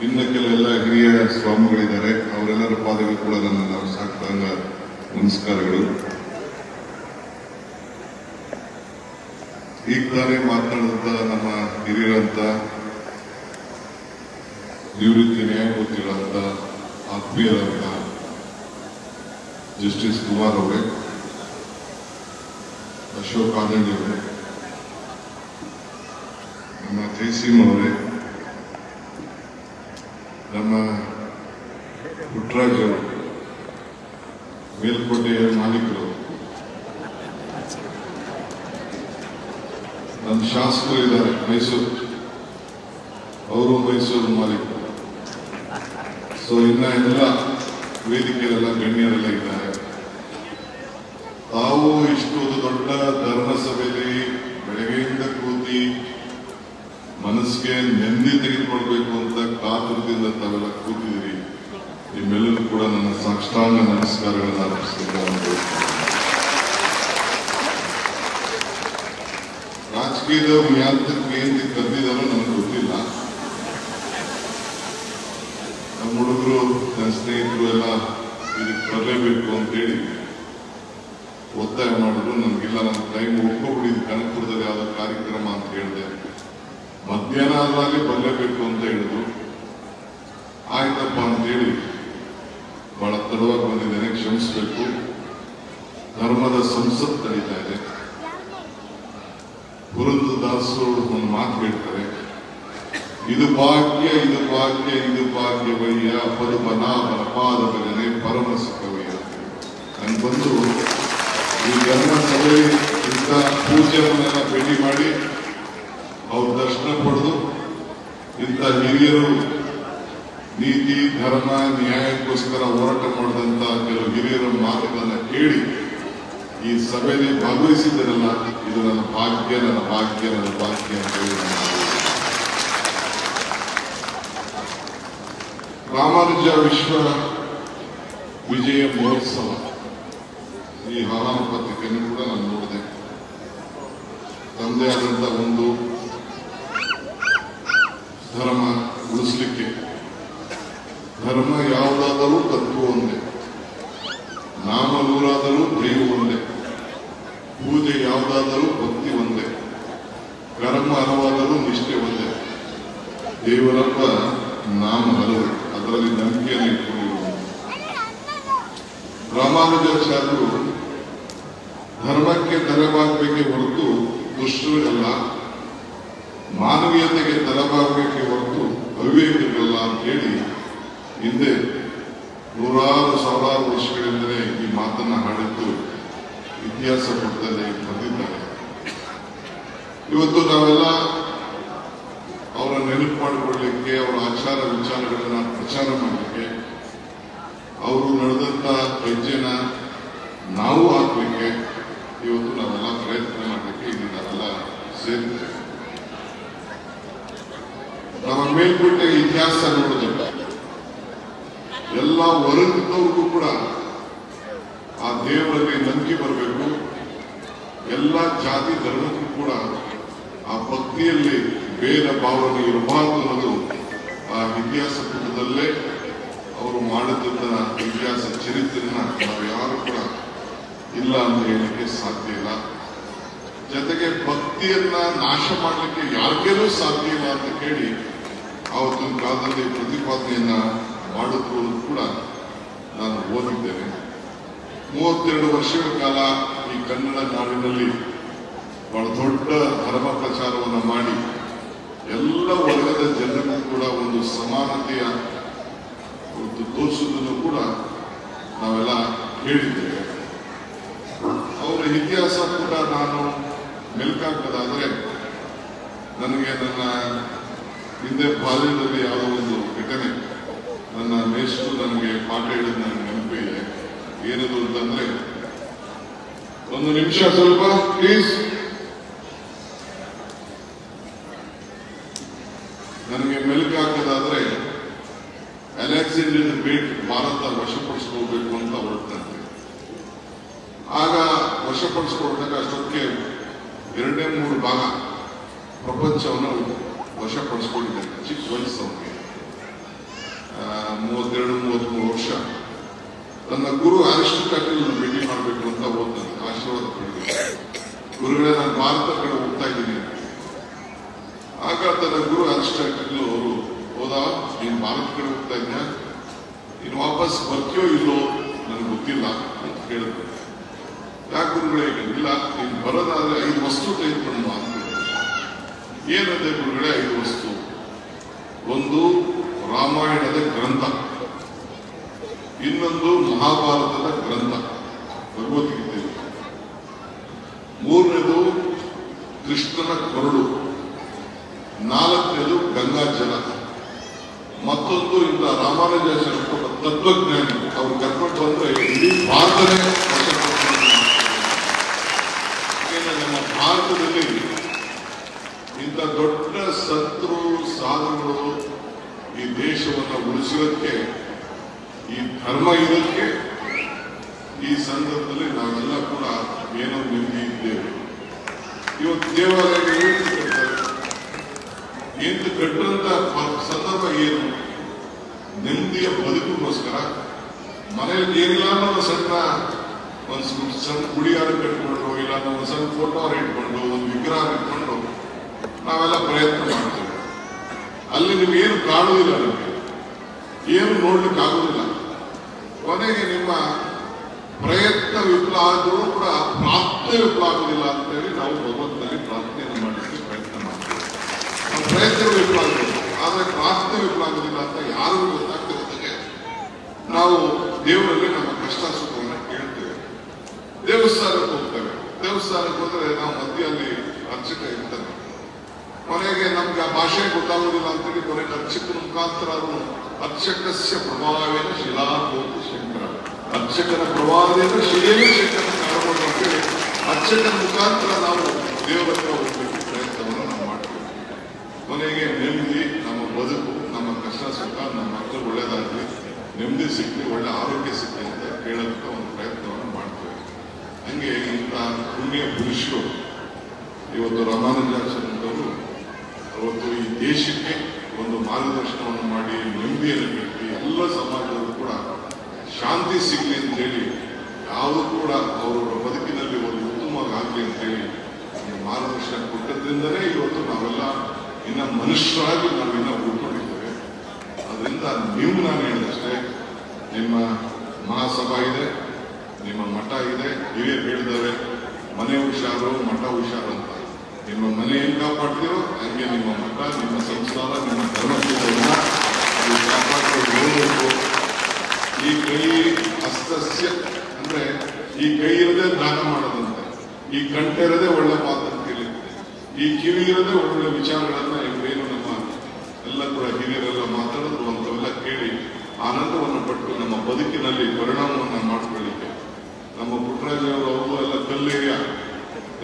ಇನ್ನು ಕೆಲವೆಲ್ಲ ಹಿರಿಯ ಸ್ವಾಮಿಗಳಿದ್ದಾರೆ, ಅವರೆಲ್ಲರ ಪಾದಗಳು ಕೂಡ ನನ್ನ ಸಾಷ್ಟಾಂಗ ನಮಸ್ಕಾರಗಳು. ಈಗ ತಾನೇ ಮಾತನಾಡಿದಂತ ನಮ್ಮ ಹಿರಿಯರಂತ ನಿವೃತ್ತಿ ನ್ಯಾಯಮೂರ್ತಿಗಳಂತ ಆತ್ಮೀಯರಂತ ಜಸ್ಟಿಸ್ ಕುಮಾರ್ ಅವರೇ, ಅಶೋಕ್ ಆನಂದ್ ಅವರೇ, ನಮ್ಮ ಜಯಸಿಂಹ ಅವರೇ, ನಮ್ಮ ಪುಟ್ಟರಾಜ್ ಅವರು, ಮೇಲ್ಕೋಟೆಯ ಮಾಲೀಕರು, ನಮ್ಮ ಶಾಸಕರು ಇದ್ದಾರೆ ಮೈಸೂರು, ಅವರು ಮೈಸೂರು ಮಾಲೀಕರು. ಸೊ ಇನ್ನ ಎಲ್ಲ ವೇದಿಕೆಯರೆಲ್ಲ ಗಣ್ಯರೆಲ್ಲ ಇದ್ದಾರೆ. ತಾವು ಇಷ್ಟು ದೊಡ್ಡ ಧರ್ಮಸಭೆಯಲ್ಲಿ ಬೆಳಗ್ಗೆಯಿಂದ ಕೂತಿ ಮನಸ್ಸಿಗೆ ನೆಮ್ಮದಿ ತೆಗೆದುಕೊಳ್ಬೇಕು ಅಂತ ಕಾತುರದಿಂದ ತಾವೆಲ್ಲ ಕೂತಿದ್ದೀರಿ. ನಿಮ್ಮೆಲ್ಲರೂ ಕೂಡ ನನ್ನ ಸಾಷ್ಟಾಂಗ ನಮಸ್ಕಾರಗಳನ್ನು ಅರ್ಪಿಸಿದ್ದಾರೆ. ರಾಜಕೀಯದವ್ರು ಯಾಂತ್ರಕ್ಕೆ ಏನು ಕರೆದಿದ್ದಾರೋ ನನಗೆ ಗೊತ್ತಿಲ್ಲ. ನಮ್ಮ ಹುಡುಗರು, ನನ್ನ ಸ್ನೇಹಿತರು ಎಲ್ಲ ಇದಕ್ಕೆ ಬರಲೇಬೇಕು ಅಂತೇಳಿ ಒತ್ತಾಯ ಮಾಡಿದ್ರು. ನನಗಿಲ್ಲ, ನನ್ನ ಟೈಮ್ ಒಪ್ಕೊಬಿಡಿದ್ದು ಕನಕಪುರದಲ್ಲಿ ಯಾವುದೋ ಕಾರ್ಯಕ್ರಮ ಅಂತ ಹೇಳಿದೆ. ಮಧ್ಯಾಹ್ನ ಆದ್ಮೇಲೆ ಬರಲೇಬೇಕು ಅಂತ ಹೇಳಿದ್ರು. ಆಯ್ತಪ್ಪ ಅಂತೇಳಿ ಬಹಳ ತಡವಾಗಿ ಬಂದಿದ್ದೇನೆ, ಕ್ಷಮಿಸಬೇಕು. ಧರ್ಮದ ಸಂಸತ್ ನಡೀತಾ ಇದೆ. ಪುರಂದರದಾಸರು ಒಂದು ಮಾತು ಹೇಳ್ತಾರೆ, ಇದು ಭಾಗ್ಯ ಇದು ಭಾಗ್ಯ ಇದು ಭಾಗ್ಯವಯ್ಯ ಪದ್ಮನಾಭನ ಪಾದ ಭಜನೆ ಪರಮ ಸುಖವಯ್ಯ. ನಾನು ಬಂದು ಈ ಧರ್ಮ ಸಭೆ ಇಂಥ ಪೂಜ್ಯರನ್ನೆಲ್ಲ ಭೇಟಿ ಮಾಡಿ ಅವ್ರ ದರ್ಶನ ಪಡೆದು ಇಂಥ ಹಿರಿಯರು ನೀತಿ ಧರ್ಮ ನ್ಯಾಯಕ್ಕೋಸ್ಕರ ಹೋರಾಟ ಮಾಡಿದಂತ ಕೆಲವು ಹಿರಿಯರ ಮಾತುಗಳನ್ನ ಕೇಳಿ ಈ ಸಭೆಯಲ್ಲಿ ಭಾಗವಹಿಸಿದ್ದರಲ್ಲ, ಇದು ನನ್ನ ಭಾಗ್ಯ ನನ್ನ ಭಾಗ್ಯ ನನ್ನ ಭಾಗ್ಯ ಅಂತ ಹೇಳಿ. ರಾಮಾನುಜ ವಿಶ್ವ ವಿಜಯ ಮಹೋತ್ಸವ ಈ ಆಹ್ವಾನ ಪತ್ರಿಕೆಯನ್ನು ಕೂಡ ನಾನು ನೋಡಿದೆ. ತಮ್ಮದೇ ಆದಂತ ಒಂದು ಧರ್ಮ ಉಳಿಸ್ಲಿಕ್ಕೆ, ಧರ್ಮ ಯಾವುದಾದರೂ ತತ್ವ ಒಂದೇ, ನಾಮ ನೂರಾದರೂ ದೈವ ಒಂದೇ, ಪೂಜೆ ಯಾವುದಾದರೂ ಭಕ್ತಿ ಒಂದೇ, ಕರ್ಮ ಹಲವಾದರೂ ನಿಷ್ಠೆ ಒಂದೇ, ದೇವರಪ್ಪ ನಾಮ ಹಲವು, ಅದರಲ್ಲಿ ನಂಬಿಕೆಯನ್ನು ಇಟ್ಟುಕೊಂಡಿರುವುದು. ರಾಮಾನುಜಾಚಾರ್ಯರು ಧರ್ಮಕ್ಕೆ ತಲೆಬಾಗಬೇಕೆ ಹೊರತು ದುಷ್ಟರಿಗಲ್ಲ, ಮಾನವೀಯತೆಗೆ ತಲೆಬಾಗಬೇಕೆ ಹೊರತು ಅವಿವೇಕಗಲ್ಲ ಅಂತ ಹೇಳಿ ಹಿಂದೆ ನೂರಾರು ಸಾವಿರಾರು ವರ್ಷಗಳಿಂದಲೇ ಈ ಮಾತನ್ನ ಹಾಡಿದ್ದು ಇತಿಹಾಸ ಪುಟದಲ್ಲಿ ಬಂದಿದ್ದಾರೆ. ಇವತ್ತು ನಾವೆಲ್ಲ ಅವರ ನೆನಪು ಮಾಡಿಕೊಳ್ಳಲಿಕ್ಕೆ, ಅವರ ಆಚಾರ ವಿಚಾರಗಳನ್ನ ಪ್ರಚಾರ ಮಾಡಲಿಕ್ಕೆ, ಅವರು ನಡೆದಂತ ಹೆಜ್ಜೆನ ನಾವು ಹಾಕಲಿಕ್ಕೆ ಇವತ್ತು ನಾವೆಲ್ಲ ಪ್ರಯತ್ನ ಮಾಡಲಿಕ್ಕೆ ಇಲ್ಲಿ ನಾವೆಲ್ಲ ಸೇರಿದ್ದೇವೆ. ನಮ್ಮ ಮೇಲ್ಪಟ್ಟ ಇತಿಹಾಸ ನೋಡೋದಿಲ್ಲ, ಎಲ್ಲ ಹೊರಗಿದ್ದವ್ರಿಗೂ ಕೂಡ ಆ ದೇವರಲ್ಲಿ ನಂಬಿಕೆ ಬರಬೇಕು. ಎಲ್ಲ ಜಾತಿ ಧರ್ಮಕ್ಕೂ ಕೂಡ ಆ ಭಕ್ತಿಯಲ್ಲಿ ಭೇದ ಭಾವನೆ ಇರಬಾರದು ಅನ್ನೋದು ಆ ಇತಿಹಾಸ ಪುಟದಲ್ಲೇ ಅವರು ಮಾಡಿದಂತ ಇತಿಹಾಸ ಚರಿತ್ರೆಯನ್ನ ನಾವು ಯಾರು ಕೂಡ ಇಲ್ಲ ಅಂತ ಹೇಳಲಿಕ್ಕೆ ಸಾಧ್ಯ ಇಲ್ಲ. ಜೊತೆಗೆ ಭಕ್ತಿಯನ್ನ ನಾಶ ಮಾಡಲಿಕ್ಕೆ ಯಾರಿಗೇನೂ ಸಾಧ್ಯ ಇಲ್ಲ ಅಂತ ಕೇಳಿ ಆವತ್ತಿನ ಕಾಲದಲ್ಲಿ ಪ್ರತಿಪಾದನೆಯನ್ನ ಮಾಡಿದ್ರು ಕೂಡ ನಾನು ಓದಿದ್ದೇನೆ. 32 ವರ್ಷಗಳ ಕಾಲ ಈ ಕನ್ನಡ ನಾಡಿನಲ್ಲಿ ಬಹಳ ದೊಡ್ಡ ಧರ್ಮ ಪ್ರಚಾರವನ್ನು ಮಾಡಿ ಎಲ್ಲ ವರ್ಗದ ಜನರಿಗೂ ಕೂಡ ಒಂದು ಸಮಾನತೆಯ ಒಂದು ತೋರಿಸುವುದನ್ನು ಕೂಡ ನಾವೆಲ್ಲ ಹೇಳಿದ್ದೇವೆ. ಅವರ ಇತಿಹಾಸ ಕೂಡ ನಾನು ಮೆಲ್ಕಾಕದಾದ್ರೆ ನನಗೆ ನನ್ನ ಹಿಂದೆ ಬಾಲ್ಯದಲ್ಲಿ ಯಾವುದೋ ಒಂದು ಘಟನೆ ನನ್ನ ಮೇಷ್ಟ್ರು ನನಗೆ ಪಾಠ ಹೇಳಿದ ನನಗೆ ನೆನಪೇ ಇದೆ. ಏನದು ಅಂತಂದ್ರೆ, ಒಂದು ನಿಮಿಷ ಸ್ವಲ್ಪ ಪ್ಲೀಸ್. ನನಗೆ ಮೆಲುಕಾಕದಾದ್ರೆ ಅಲೆಕ್ಸಾಂಡರ್ ದ ಗ್ರೇಟ್ ಭಾರತ ವಶಪಡಿಸ್ಕೋಬೇಕು ಅಂತ ಹೊರಟಂತೆ. ಆಗ ವಶಪಡಿಸ್ಕೊಳ್ದಾಗ ಅಷ್ಟೊತ್ತಿಗೆ 2-3 ಭಾಗ ಪ್ರಪಂಚವನ್ನು ವಶಪಡಿಸ್ಕೊಂಡಿದ್ದಾರೆ. ಚಿಕ್ಕ ವಯಸ್ಸು ಅವನಿಗೆ ಗುರು ಅರಿಸ್ಟಾಟಲ್ ಭೇಟಿ ಮಾಡಬೇಕು ಅಂತ ಹೋಗ್ತಾನೆ, ಆಶೀರ್ವಾದ ಪಡೆಯಬೇಕು. ಗುರುಗಳೇ, ನಾನು ಭಾರತ ಕಡೆ ಹೋಗ್ತಾ ಇದ್ದೀನಿ. ಆಗ ತನ್ನ ಗುರು ಅರಿಸ್ಟಾಟಲ್ ಅವರು, ಹೌದಾ, ನೀನು ಭಾರತ ಕಡೆ ಹೋಗ್ತಾ ಇದ್ಯಾ, ನೀನು ವಾಪಸ್ ಬರ್ತೀಯೋ ಇಲ್ಲೋ ನನಗೆ ಗೊತ್ತಿಲ್ಲ ಅಂತ ಹೇಳಿದ್ರು. ಯಾಕೆ ಗುರುಗಳೇ? ಇಲ್ಲ, ನೀನು ಬರೋದಾದ್ರೆ 5 ವಸ್ತು ತೆಗೆದುಕೊಂಡು ಅಂತ. ಏನಂದ್ರೆ ಗುರುಗಳೇ 5 ವಸ್ತು? ಒಂದು ರಾಮಾಯಣದ ಗ್ರಂಥ, ಇನ್ನೊಂದು ಮಹಾಭಾರತದ ಗ್ರಂಥ ಭಗವದ್ಗೀತೆ, ಮೂರನೇದು ಕೃಷ್ಣನ ಕೊರಡು, ನಾಲ್ಕನೇದು ಗಂಗಾಜಲ, ಮತ್ತೊಂದು ಇಂಥ ರಾಮಾನುಜಾಚಾರ್ಯ ತತ್ವಜ್ಞಾನಿ ಅವ್ರು ಕರ್ಕೊಂಡು ಬಂದ್ರೆ ಇಡೀ ಭಾರತನೇ ನಮ್ಮ ಭಾರತದಲ್ಲಿ ಇಂಥ ದೊಡ್ಡ ಸಂತರು ಸಾಧುಗಳು ಈ ದೇಶವನ್ನು ಉಳಿಸೋದಕ್ಕೆ, ಈ ಧರ್ಮ ಇರೋದಕ್ಕೆ ಈ ಸಂದರ್ಭದಲ್ಲಿ ನಾವೆಲ್ಲ ಕೂಡ ಏನೋ ನೆಮ್ಮದಿ ಇದ್ದೇವೆ. ಇವತ್ತು ದೇವಾಲಯ ಎಂದು ಕಟ್ಟಂತ ಸಂದರ್ಭ ಏನು? ನೆಮ್ಮದಿಯ ಬದುಕಿಗೋಸ್ಕರ ಮನೆಯಲ್ಲಿ ಏನಿಲ್ಲ ಅನ್ನೋ ಸಣ್ಣ ಗುಡಿಯಾರು ಕಟ್ಕೊಂಡು, ಇಲ್ಲ ಒಂದು ಸಣ್ಣ ಫೋಟೋ ಇಟ್ಕೊಂಡು, ಒಂದು ವಿಗ್ರಹ ಇಟ್ಕೊಂಡು ನಾವೆಲ್ಲ ಪ್ರಯತ್ನ ಮಾಡ್ತೇವೆ. ಅಲ್ಲಿ ನಿಮ್ಗೇನು ಕಾಣುವುದಿಲ್ಲ, ನಮಗೆ ಏನು ನೋಡ್ಲಿಕ್ಕೆ ಆಗುದಿಲ್ಲ. ಕೊನೆಗೆ ನಿಮ್ಮ ಪ್ರಯತ್ನ ವಿಫಲ ಆದರೂ ಕೂಡ ಪ್ರಾರ್ಥನೆ ವಿಫಲ ಆಗುದಿಲ್ಲ ಅಂತೇಳಿ ನಾವು ಭಗವಂತನಲ್ಲಿ ಪ್ರಾರ್ಥನೆಯನ್ನು ಮಾಡಲಿಕ್ಕೆ ಪ್ರಯತ್ನ ಮಾಡ್ತೇವೆ. ನಮ್ಮ ಪ್ರಯತ್ನ ವಿಫಲ ಆಗುವುದು, ಆದರೆ ಪ್ರಾರ್ಥನೆ ವಿಫಲ ಆಗುದಿಲ್ಲ ಅಂತ ಯಾರಿಗೂ ಗೊತ್ತಾಗ್ತಿರೋದಕ್ಕೆ ನಾವು ದೇವರಲ್ಲಿ ನಮ್ಮ ಕಷ್ಟ ಸುಖವನ್ನು ಕೇಳ್ತೇವೆ. ದೇವಸ್ಥಾನಕ್ಕೆ ಹೋಗ್ತೇವೆ. ದೇವಸ್ಥಾನಕ್ಕೆ ಹೋದರೆ ನಾವು ಮಧ್ಯದಲ್ಲಿ ಅರ್ಚಕ ಇರ್ತಾನೆ. ಕೊನೆಗೆ ನಮ್ಗೆ ಆ ಭಾಷೆ ಗೊತ್ತಾಗುವುದಿಲ್ಲ ಅಂತೇಳಿ ಕೊನೆಗೆ ಅರ್ಚಕನ ಮುಖಾಂತರ ಅರ್ಚಕಸ್ಯ ಪ್ರಭಾವೇನ ಶಿಲಾಭೂತಿ ಶಂಕರ, ಅರ್ಚಕನ ಪ್ರಭಾವದಿಂದ ಶಿಲೆಯೇ ಶಂಕರನ ಕಾಣಬಹುದು ಅಂತೇಳಿ ಅರ್ಚಕನ ಮುಖಾಂತರ ನಾವು ದೇವರ ಹತ್ರ ಹೋಗ್ಲಿಕ್ಕೆ ಪ್ರಯತ್ನವನ್ನು ನಾವು ಮಾಡ್ತೇವೆ. ಕೊನೆಗೆ ನೆಮ್ಮದಿ, ನಮ್ಮ ಬದುಕು, ನಮ್ಮ ಕಷ್ಟ ಸುಖ, ನಮ್ಮ ಮಕ್ಕಳು ಒಳ್ಳೇದಾಗಲಿ, ನೆಮ್ಮದಿ ಸಿಕ್ಕಲಿ, ಒಳ್ಳೆ ಆರೋಗ್ಯ ಸಿಕ್ಕಲಿ ಅಂತ ಕೇಳೋದಕ್ಕೆ ಒಂದು ಪ್ರಯತ್ನವನ್ನು ಮಾಡ್ತೇವೆ. ಹಂಗೆ ಇಂಥ ಪುಣ್ಯ ಪುರುಷರು ಇವತ್ತು ರಾಮಾನುಜಾಚಾರ್ಯರು ಅವತ್ತು ಈ ದೇಶಕ್ಕೆ ಒಂದು ಮಾರ್ಗದರ್ಶನವನ್ನು ಮಾಡಿ ನೆಮ್ಮದಿಯನ್ನು ನೀಡಿ ಎಲ್ಲ ಸಮಾಜದಲ್ಲೂ ಕೂಡ ಶಾಂತಿ ಸಿಗಲಿ ಅಂತೇಳಿ, ಯಾವುದು ಕೂಡ ಅವರ ಬದುಕಿನಲ್ಲಿ ಒಂದು ಉತ್ತಮವಾಗಲಿ ಅಂತೇಳಿ ಒಂದು ಮಾರ್ಗದರ್ಶನ ಕೊಟ್ಟದ್ರಿಂದಲೇ ಇವತ್ತು ನಾವೆಲ್ಲ ಇನ್ನ ಮನುಷ್ಯರಾಗಿ ನಾವಿನ್ನ ಉಳ್ಕೊಂಡಿದ್ದೇವೆ. ಅದರಿಂದ ನೀವು, ನಾನು ಹೇಳಿದಷ್ಟೇ, ನಿಮ್ಮ ಮಹಾಸಭಾ ಇದೆ, ನಿಮ್ಮ ಮಠ ಇದೆ, ಹಿರಿಯರು ಹೇಳಿದ್ದಾರೆ ಮನೆ ಹುಷಾರು ಮಠ ಹುಷಾರು ಅಂತ. ನಿಮ್ಮ ಮನೆ ಹೆಂಗೆ ಕಾಪಾಡ್ತೀರೋ ಹಂಗೆ ನಿಮ್ಮ ಮಠ, ನಿಮ್ಮ ಸಂಸಾರ, ನಿಮ್ಮ ಧರ್ಮಪೀಠವನ್ನು ನೀವು ಕಾಪಾಡ್ಕೊಂಡು ಹೋಗಬೇಕು. ಈ ಕೈ ಹಸ್ತಸ್ಯ ಅಂದ್ರೆ ಈ ಕೈ ಇರದೆ ದಾನ ಮಾಡೋದಂತೆ, ಈ ಕಂಠ ಇರದೆ ಒಳ್ಳೆ ಮಾತನ್ನು ಕೇಳಿರುತ್ತೆ, ಈ ಕಿವಿ ಇರದೆ ಒಳ್ಳೆ ವಿಚಾರಗಳನ್ನ ಇವರೇನು ನಮ್ಮ ಎಲ್ಲ ಕೂಡ ಹಿರಿಯರೆಲ್ಲ ಮಾತಾಡಿದ್ರು ಅಂತವೆಲ್ಲ ಕೇಳಿ ಆನಂದವನ್ನು ಪಟ್ಟು ನಮ್ಮ ಬದುಕಿನಲ್ಲಿ ಪರಿಣಾಮವನ್ನು ಮಾಡ್ಕೊಳ್ಳಿಕ್ಕೆ ನಮ್ಮ ಪುಟ್ಟರಾಜವರು ಅವರು ಎಲ್ಲ ಕಲ್ಲೇರಿಯ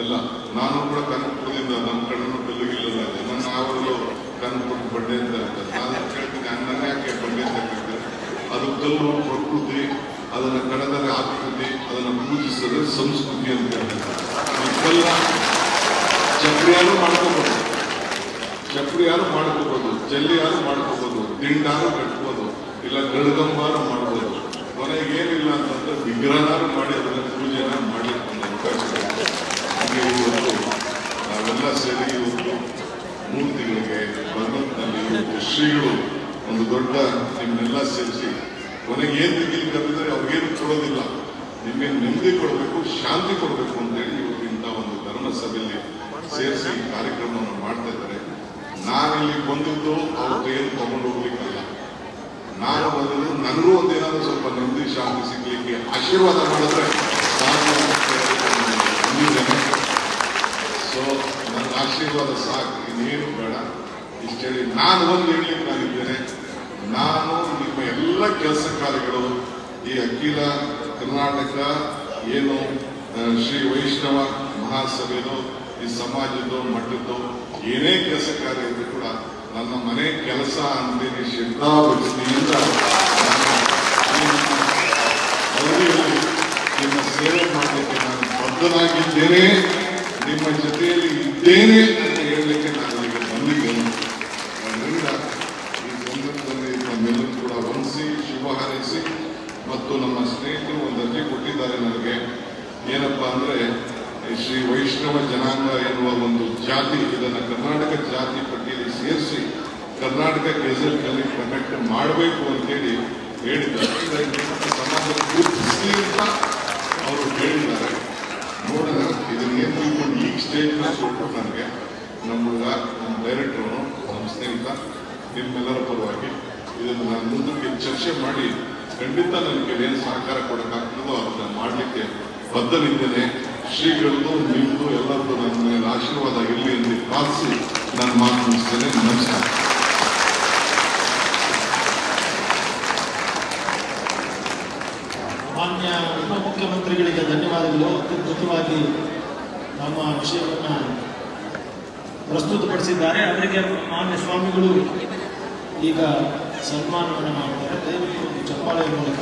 ಎಲ್ಲ. ನಾನು ಕೂಡ ಕನಕಪುರದಿಂದ, ನಮ್ಮ ಕಣ್ಣನ್ನು ಕಲ್ಲುಗಿಲ್ಲ, ನನ್ನ ಯಾವಾಗಲೂ ಕನಕಪುರ ಬಂಡೆ ಅಂತ ಇರ್ತದೆ. ನಾನು ಕೇಳ್ತೀನಿ, ನನ್ನ ಯಾಕೆ ಬಂಡೆ ಅಂತ ಕೇಳ್ತಾರೆ? ಅದು ಕಲ್ಲು ಪ್ರಕೃತಿ, ಅದನ್ನ ಕಡದರೆ ಆಕೃತಿ, ಅದನ್ನು ಪೂಜಿಸಿದ್ರೆ ಸಂಸ್ಕೃತಿ ಅಂತ ಹೇಳ್ತಾರೆ. ಕಲ್ಲ ಚಪ್ರಿಯಾರು ಮಾಡ್ಕೋಬಹುದು, ಚಪ್ರಿಯಾರು ಮಾಡ್ಕೋಬಹುದು, ಜಲ್ಲಿಯಾರು ಮಾಡ್ಕೋಬಹುದು, ದಿಂಡಾರು ಕಟ್ಬೋದು, ಇಲ್ಲ ಗಡ್ಗಂಬಾರು ಮಾಡ್ಬೋದು. ಕೊನೆಗೆ ಏನಿಲ್ಲ ಅಂತಂದ್ರೆ ವಿಗ್ರಹನಾರು ಮಾಡಿ ಅದನ್ನ ಪೂಜೆನ ಮಾಡ್ಲಿಕ್ಕೆ ಒಂದು ಅವಕಾಶ ಇದೆ. ಹಾಗೆ ಇವತ್ತು ನಾವೆಲ್ಲ ಸೇರಿ ಇವತ್ತು ಮೂರ್ತಿಗಳಿಗೆ ಭಗವಂತನಲ್ಲಿ ಇವತ್ತು ಶ್ರೀಗಳು ಒಂದು ದೊಡ್ಡ ನಿಮ್ಮನ್ನೆಲ್ಲ ಸೇರಿಸಿ ಕೊನೆಗೆ ಏನ್ ತೆಗಿಲಿಕ್ಕೆ ಕರೆದಿದ್ರೆ ಅವ್ರಿಗೇನು ಕೊಡೋದಿಲ್ಲ, ನಿಮ್ಗೇನು ನೆಮ್ಮದಿ ಕೊಡಬೇಕು, ಶಾಂತಿ ಕೊಡಬೇಕು ಅಂತೇಳಿ ಇವತ್ತು ಇಂಥ ಒಂದು ಧರ್ಮ ಸಭೆಯಲ್ಲಿ ಸೇರಿಸಿ ಕಾರ್ಯಕ್ರಮವನ್ನು ಮಾಡ್ತಾ ಇದ್ದಾರೆ. ನಾನಿಲ್ಲಿ ಬಂದಿದ್ದು ಅವ್ರ ಕೈಯಲ್ಲಿ ತಗೊಂಡು ಹೋಗ್ಲಿಕ್ಕಲ್ಲ, ನಾನು ಬಂದಿದ್ದು ನನಗೂ ಒಂದೇನಾದ್ರೂ ಸ್ವಲ್ಪ ನೆಮ್ಮದಿ ಶಾಂತಿ ಸಿಗ್ಲಿಕ್ಕೆ ಆಶೀರ್ವಾದ ಮಾಡಿದ್ರೆ ಸೊ ನನ್ನ ಆಶೀರ್ವಾದ ಸಾಕು, ಇನ್ನೇನು ಬೇಡ. ಇಷ್ಟು ಹೇಳಿ ನಾನು ಒಂದು ಹೇಳಲಿಕ್ಕೆ ನಾನಿದ್ದೇನೆ. ನಾನು ನಿಮ್ಮ ಎಲ್ಲ ಕೆಲಸ ಕಾರ್ಯಗಳು ಈ ಅಖಿಲ ಕರ್ನಾಟಕ ಏನು ಶ್ರೀ ವೈಷ್ಣವ ಮಹಾಸಭೆದು, ಈ ಸಮಾಜದ್ದು, ಮಠದ್ದು ಏನೇ ಕೆಲಸ ಕಾರ್ಯ ಇದ್ರೂ ಕೂಡ ನನ್ನ ಮನೆ ಕೆಲಸ ಅಂತೇಳಿ ಶ್ರದ್ಧಾಭಕ್ತಿಯಿಂದ ಅವಧಿಯಲ್ಲಿ ನಿಮ್ಮ ಸೇವೆ ಮಾಡಲಿಕ್ಕೆ ನಾನು ಬದ್ಧನಾಗಿದ್ದೇನೆ, ನಿಮ್ಮ ಜೊತೆಯಲ್ಲಿ ಇದ್ದೇನೆ ಅಂತ ಹೇಳಲಿಕ್ಕೆ ನಾನು ಈಗ ಬಂದಿದ್ದೇನೆ. ಅದರಿಂದ ಈ ಸಂದರ್ಭದಲ್ಲಿ ನಮ್ಮೆಲ್ಲರೂ ಕೂಡ ವಂದಿಸಿ ಶುಭ ಹಾರೈಸಿ ಮತ್ತು ನಮ್ಮ ಸ್ನೇಹಿತರು ವೈಷ್ಣವ ಜನಾಂಗ ಎನ್ನುವ ಒಂದು ಜಾತಿ, ಇದನ್ನು ಕರ್ನಾಟಕ ಜಾತಿ ಪಟ್ಟಿಯಲ್ಲಿ ಸೇರಿಸಿ ಕರ್ನಾಟಕ ಗೆಜೆಟ್ನಲ್ಲಿ ಕಂಡಕ್ಟ್ ಮಾಡಬೇಕು ಅಂತೇಳಿ ಹೇಳಿದ್ದಾರೆ. ಸಮಾಜ ಗುರುತಿಸಲಿ ಅಂತ ಅವರು ಹೇಳಿದ್ದಾರೆ. ನೋಡೋಣ ಇದನ್ನೇನು ತಿಳ್ಕೊಂಡು ಈಗ ಸ್ಟೇಜ್ನ ಕೊಟ್ಟು ನನಗೆ ನಮ್ಮ ಡೈರೆಕ್ಟರು, ನಮ್ಮ ಸ್ನೇಹಿತ, ನಿಮ್ಮೆಲ್ಲರ ಪರವಾಗಿ ಇದನ್ನು ನಾನು ಮುಂದಕ್ಕೆ ಚರ್ಚೆ ಮಾಡಿ ಖಂಡಿತ ನನಗೆ ಏನು ಸಹಕಾರ ಕೊಡೋಕ್ಕಾಗ್ತದೋ ಅದನ್ನು ಮಾಡಲಿಕ್ಕೆ ಬದ್ಧನಿದ್ದೇನೆ. ಶ್ರೀಗಳದ್ದು ನಿಮ್ಮದು ಎಲ್ಲರದ್ದು ನನ್ನ ಮೇಲೆ ಆಶೀರ್ವಾದ ಇರಲಿ ಎಂದು ಪ್ರಾರ್ಥಿಸಿ ನಾನು ಮಾತು ಮುಗಿಸ್ತೇನೆ. ನಮಸ್ಕಾರ. ಮಾನ್ಯ ಉಪಮುಖ್ಯಮಂತ್ರಿಗಳಿಗೆ ಧನ್ಯವಾದಗಳು. ಅತ್ಯದ್ಭುತವಾಗಿ ನಮ್ಮ ವಿಷಯವನ್ನು ಪ್ರಸ್ತುತಪಡಿಸಿದ್ದಾರೆ. ಅವರಿಗೆ ಮಾನ್ಯ ಸ್ವಾಮಿಗಳು ಈಗ ಸನ್ಮಾನವನ್ನು ಮಾಡ್ತಾರೆ. ದಯವಿಟ್ಟು ಚಪ್ಪಾಳೆಯ ಮೂಲಕ